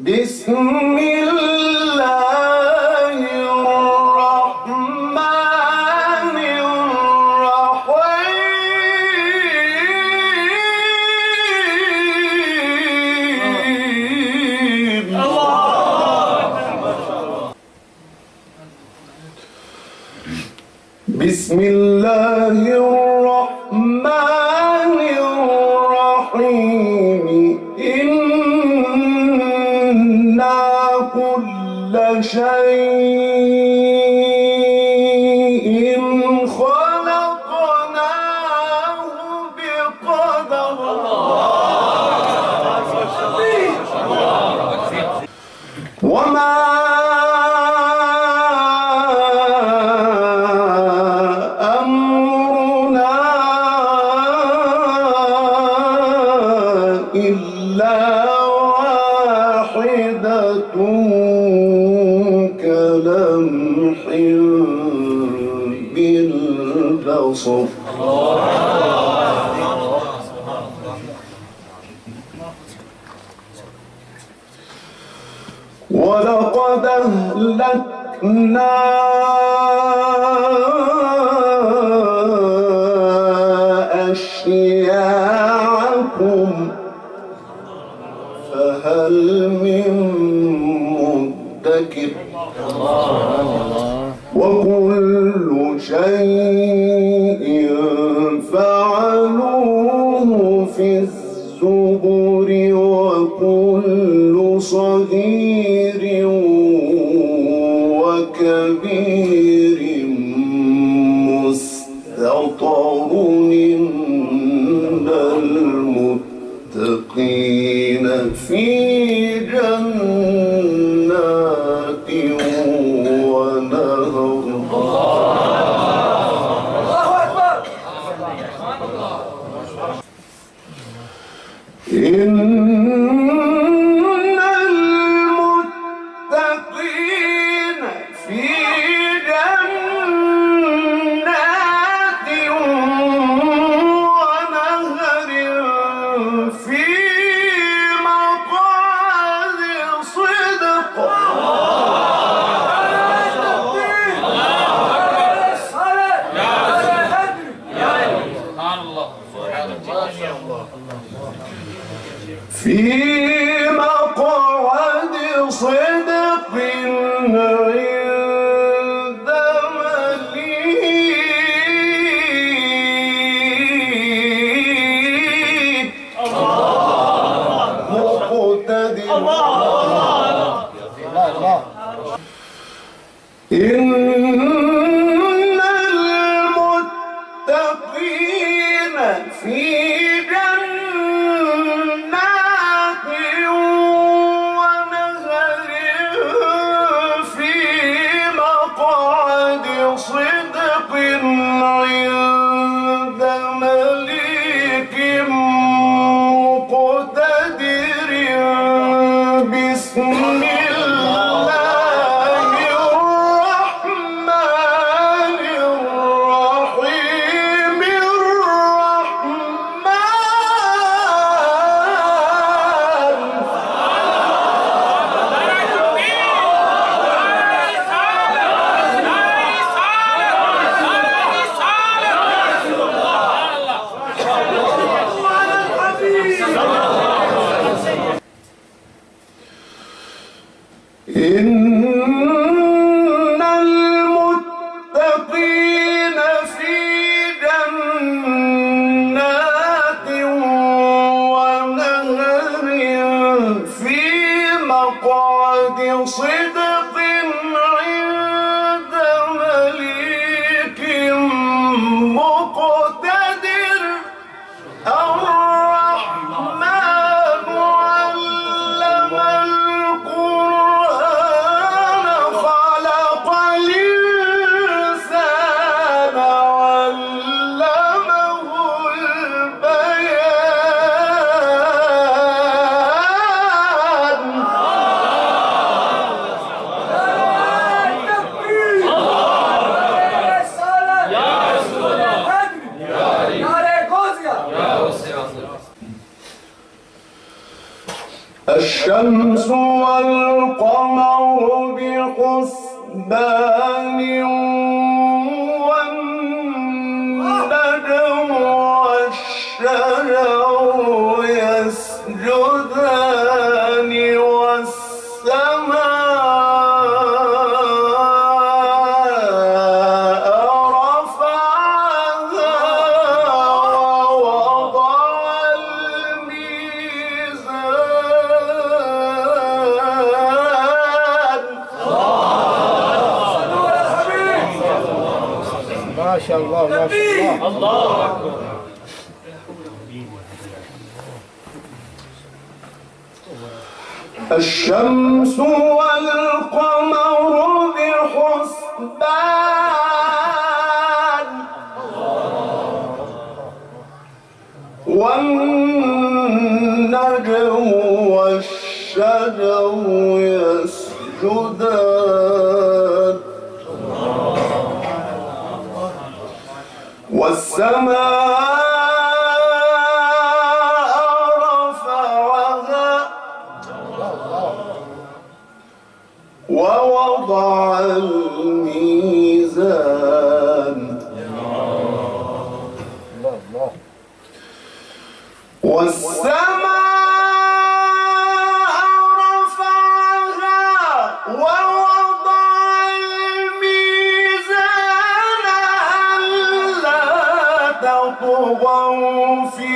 بسم الله الرحمن الرحيم. بسم الله الرحمن الرحيم. إنا كل شيء خلقناه بقدر. وما أمرنا إلا واحدة كلمح بالبصر. ولقد أهلكنا أشياعكم فهل من مدكر. وكل شيء فعلوه في الزبر. وكل صغير وكبير مستطر إن المتقين في جنات ونهر. إن المتقين في جنات ونهر في مقعد صدق. في مقعد صدق عند مليك مقتدر. إن المتقين في جنات ونهر في مقعد صدق عند مليك مقتدر. بسم الله الرحمن الرحيم. إن المتقين في جنات ونهر في مقعد صدق عند مليك مقتدر. الرحمن علم القرآن خلق الإنسان علمه البيان. الشمس والقمر بحسبان والنجم والشجر يسجدان والسماء رفعها ووضع الميزان. ما شاء الله ما شاء الله. الله أكبر. الشمس والقمر بحسبان والنجم والشجر يسجدان والسماء ووضع الميزان والسماء رفعها ووضع الميزان ألا تطغوا في